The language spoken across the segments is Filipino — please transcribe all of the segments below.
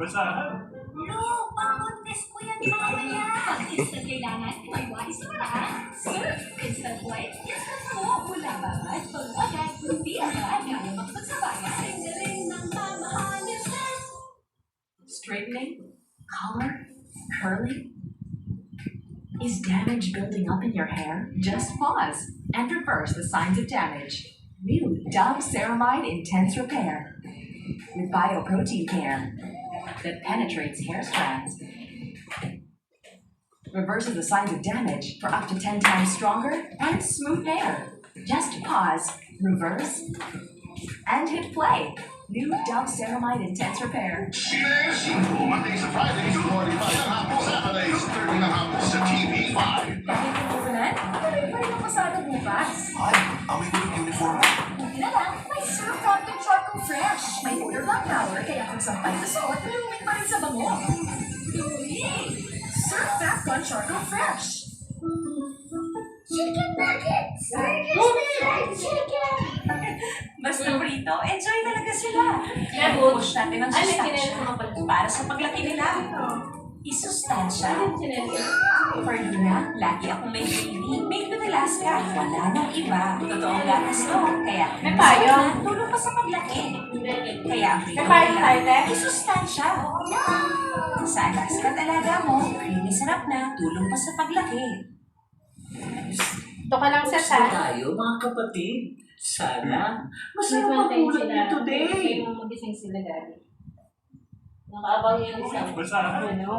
Basahan. No, pang-contest ko yan mamaya. Pag instant kailangan, may wais na paraan. Surf Instant White, instant mo. Mula babad, pag-agad, hindi agad. Kaya magpagsabayan. Ang galing ng mamahalin na. Straightening, color, curling. Is damage building up in your hair? Just pause and reverse the signs of damage. New Dove Ceramide Intense Repair with bioprotein care that penetrates hair strands, reverses the signs of damage for up to 10 times stronger and smooth hair. Just pause, reverse, and hit play. New Dove Ceramide Intense Repair. CBS, Mondays to Fridays, 45 ng hapon, Saturdays, 30 ng hapon sa TV5. Bakit yung pupunan? Tuloy pa rin ang pasada bukas. Ay, amoy ko yung uniform. Buti na lang, may Surf Cotton Charcoal Fresh. May odor block power, kaya kung sampay sa suot, lumit pa rin sa bango. Surf Cotton Charcoal Fresh. Chicken nuggets! Chicken! Basta prito, enjoy talaga sila. Push natin ang sustansya para sa paglaki nila. Isustansya. Ferdinand, lagi akong may baby. Made with Alaska. Wala nang iba. Totoong gatas to. Kaya, May payo? tulong pa sa paglaki. Kaya, May payo tayo, te? isustansya. Sa Alaska talaga mo, creamy sarap na, tulong pa sa paglaki. Ito ka lang, Seth, Gusto ha? tayo, mga kapatid. Sana, May masarap ang content ulam sila. niyo today. May magising sila, Daddy. Nakaabang yan sa... Basahan. Ano?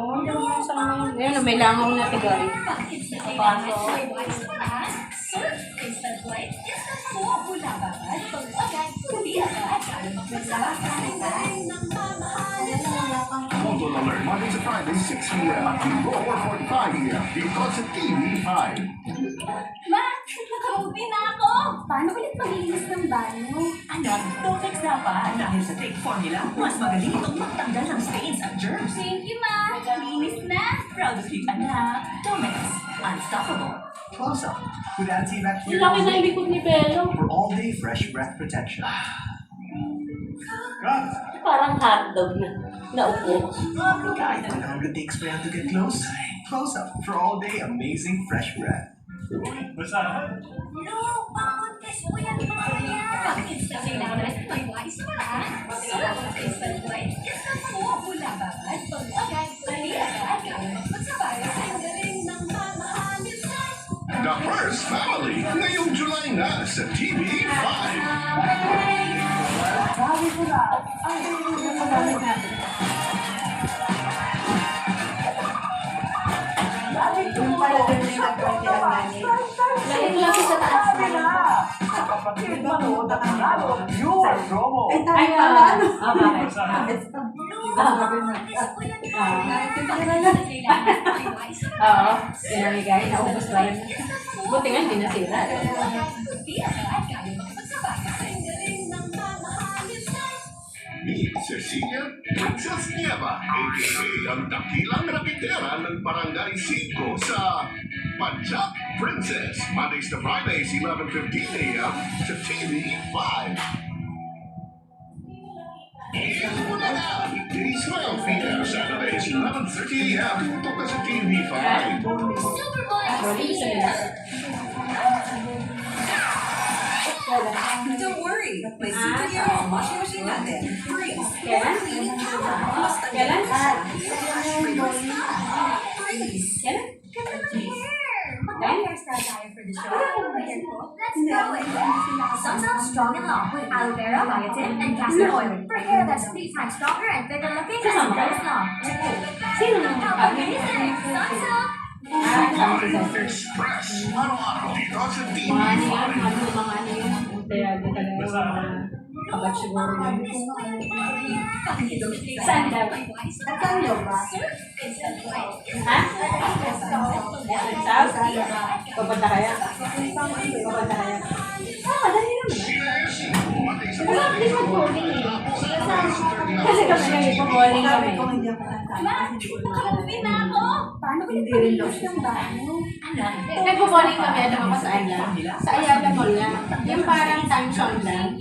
Ngayon, may langaw na tigay. Pag instant kailangan, may wais na paraan. Surf Instant White, instant mo. Mula babad, pag-agad, hindi agad. Kaya magpagsabayan. Ang galing ng mamahalin na. Total Alert, Mondays to Fridays, 6 p.m. at 4:45 p.m. dito sa TV5. Matt, nakarubi na ako. Paano ulit maglinis ng banyo? Anak, Dotex dapat. Dahil sa Take Formula, mas magaling itong magtanggal ng stains at germs. Thank you, Ma. Linis na. Proud of you, anak. Domex, unstoppable. Close up with Ang antibacterial laki ng likod ni Belo. for all-day fresh breath protection. Parang hotdog na naupo. Kahit na how it takes for you to get close, close up for all-day amazing fresh breath. Basahan. No, pang-contest ko yan mamaya. Pag instant kailangan, may wais na paraan. Surf Instant White, instant mo. Mula babad, pag-agad, hindi agad. Kaya magpagsabayan. Ang galing ng mamahalin na. The First Family, ngayong July na sa TV5. Sabi ko na. Ay, nagamit natin. Yung pala ganun yung nag-party ang nanay. Lagi ko lang siya sa taas na. Your promo! Ay, pala ano? Bakit? Pang-contest ko yan mamaya. Pag instant kailangan, may wais na paraan. Oo, pinamigay, naubos ba rin? Buti nga, hindi nasira. Hindi agad. Kaya magpagsabayan. Ang galing ng mamahalin na. Meet Cecilia Princess Nieva, a.k.a. ang dakilang rapidera ng Barangay 5 sa Padjak Princess. Mondays to Fridays, 11:15 a.m. sa TV5. Smile Feeder, Saturdays, 11:30 a.m. Tutok na sa TV5. Superboy Feeder. Don't worry, may secret ang washing machine natin. Freeze. Kailan? Cleaning power. Basta Kailan? Freeze. Kailan? Hairstyle tayo for the show. Let's go it. Suns Up Strong and Long with aloe vera, biotin, and castor oil for hair that's 3 times stronger and thicker looking as well as long. Sino nang How amazing! Suns Up! sabi ko sa'yo. Express, araw-araw dito sa Mga ano yan, TV5. mga ano yan. Kaya di ka lang mga kabat siguro yun. Saan daw? Nagkano ba? Ha? South? Papunta kaya? Papunta kaya? Madali naman. Wala, di mag-bowling eh. Kasi kami nag-bowling kami. Nakarubi na ako! Paano ko Hindi rin daw ng banyo? Nagbo-bowling kami, alam mo pa saan lang? Sa Ayala Mall lang. Yung parang time zone lang.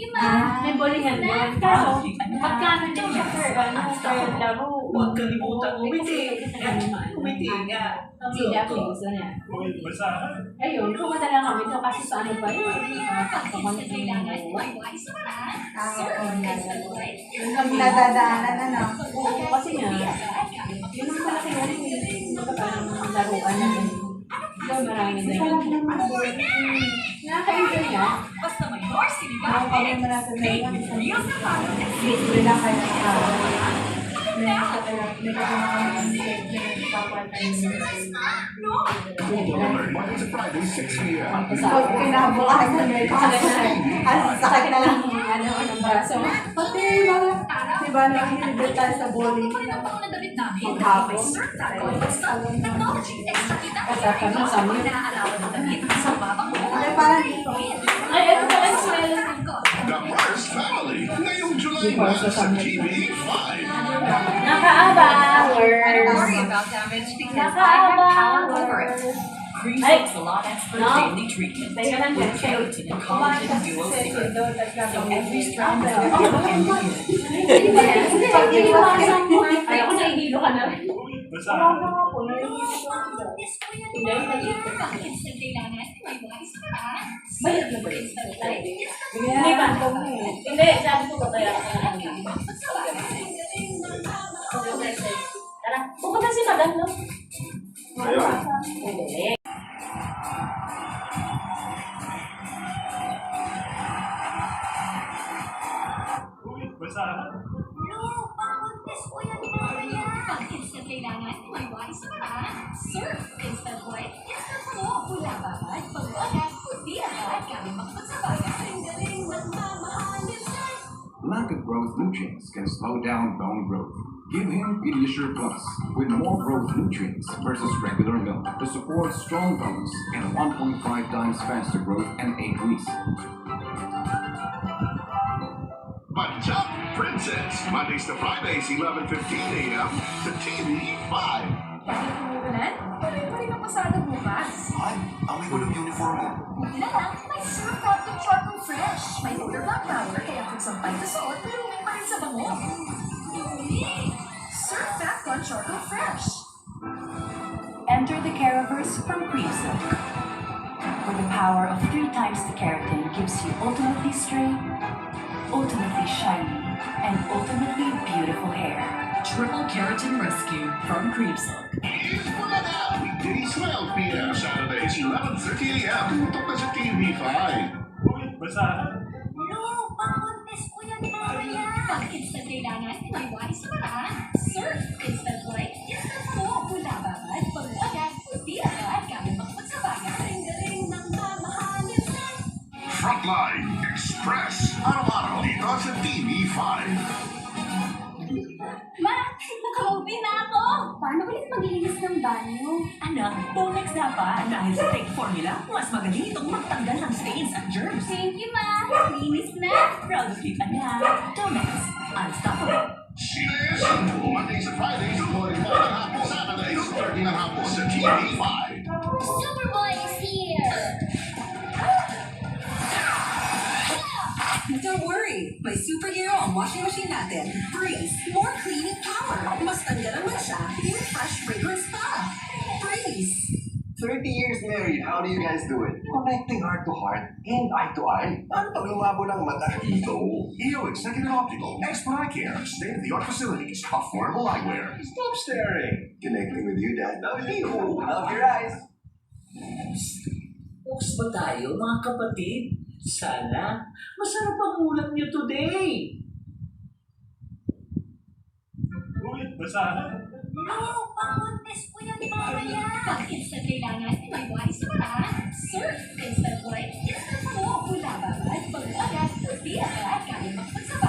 May bowlingan doon. Kaso, magkano din siya per laro? Huwag kalimutan umiti. Umiti nga. Sila po, gusto niya. Uy, basa. Ayun, pumunta lang kami doon kasi sa ano ba yun? Yung nadadaanan, ano? Oo, kasi nga, yun ang malaki nga rin yung parang laruan na yun. Doon marami na yun. Nakaka-enjoy nga. Basta may more sinigang. Ang kami mo natin na yun. Real sa parang Hindi na kayo may Alert Monday to Friday, 6 p.m. Pag kinabukasan na may sakit na lang. Ano braso. Pati mga, diba, nakikilibet tayo sa bowling. Ang nadabit namin. Maghapon. Surf tackle. Technology. Extra kita. Kasama kami. Inaalawan ng damit. Sa babang mo. Ay, parang dito. Ay, ito pala yung smell. The First Family, ngayong July 1 sa TV5. Naka-hour. Don't worry about damage because I have power over it. Ay! Salon Expert No. Daily Treatment. Teka lang, With Jessica. keratin and Kumain collagen kasi duo si serum. Dot at So gagawin. every strand is Oh, good and good. pag iniwasan mo, ay ako nahihilo ka na rin. Uy, basa. Bayad na ba yun? Hindi ba? Hindi, sabi ko ba kaya ako na Tara, pupunta si Madam, no? Hindi. Uy, basa. Pag-instant kailangan, may wise pa. Surf Instant White. Instant mo, pula babad, pag-ulat, puti agad, kami makapagsabayan. Ang galing ng mamahalin sa Lack of growth nutrients can slow down bone growth. Give him Pediasure Plus with more growth nutrients versus regular milk to support strong bones and 1.5 times faster growth in 8 weeks. Pajak Princess, Mondays to Fridays, 11:15 a.m. to TV5. Ulan? Pare-pare na pasado bukas. Ay, amoy ko ng uniform mo. Hindi na lang, may Surf Cotton Charcoal Fresh. May odor black power, kaya kung sampay na suot, tulungin pa rin sa bango. Surf Cotton Charcoal Fresh. Enter the Caraverse from Creamsilk. Where the power of 3 times the keratin gives you ultimately straight, ultimately shiny, and ultimately beautiful hair. Triple Keratin Rescue from Creamsilk. Is Bulaga, weekdays 12 p.m. Saturdays 11:30 a.m. Tutok na sa TV5. Uy, basa. Pag-instant kailangan, may wise pa. Surf Instant White. Instant mo, pula babad, pag-ulat, puti agad, kami makapagsabayan. Ang galing ng mamahalin sa Frontline Express. Araw-araw dito sa TV5. Ma, nakauwi na ako! Paano ulit maglilinis ng banyo? Anak, Bonex dapat. Dahil sa Take Formula, mas magaling itong magtanggal ng stains at germs. Thank you, Ma! Linis na! Proud of you, anak. Bonex. Unstoppable. Sines, Mondays to Fridays, 1 ng hapon, Saturdays, 30 ng hapon sa TV5. Superboy is here! Don't worry, may superhero ang washing machine natin. Breeze, more cleaning power. Mas tanggalan mo siya, yung fresh fragrance pa. Breeze. 30 years married, how do you guys do it? Connecting heart to heart and eye to eye. Paano pag lumabo ng mata? Ito, EO Executive Optical, Expert Eye Care, state-of-the-art facilities, affordable eyewear. Stop staring. Connecting with you, Dad. Love you. Love your eyes. Bukas ba tayo, mga kapatid? Sana, masarap ang ulam niyo today. Uy, basa. Pag-instant kailangan, may wise pa. Surf Instant White. Instant mo, pula babad, pag-ulat, puti agad, kami makapagsabayan.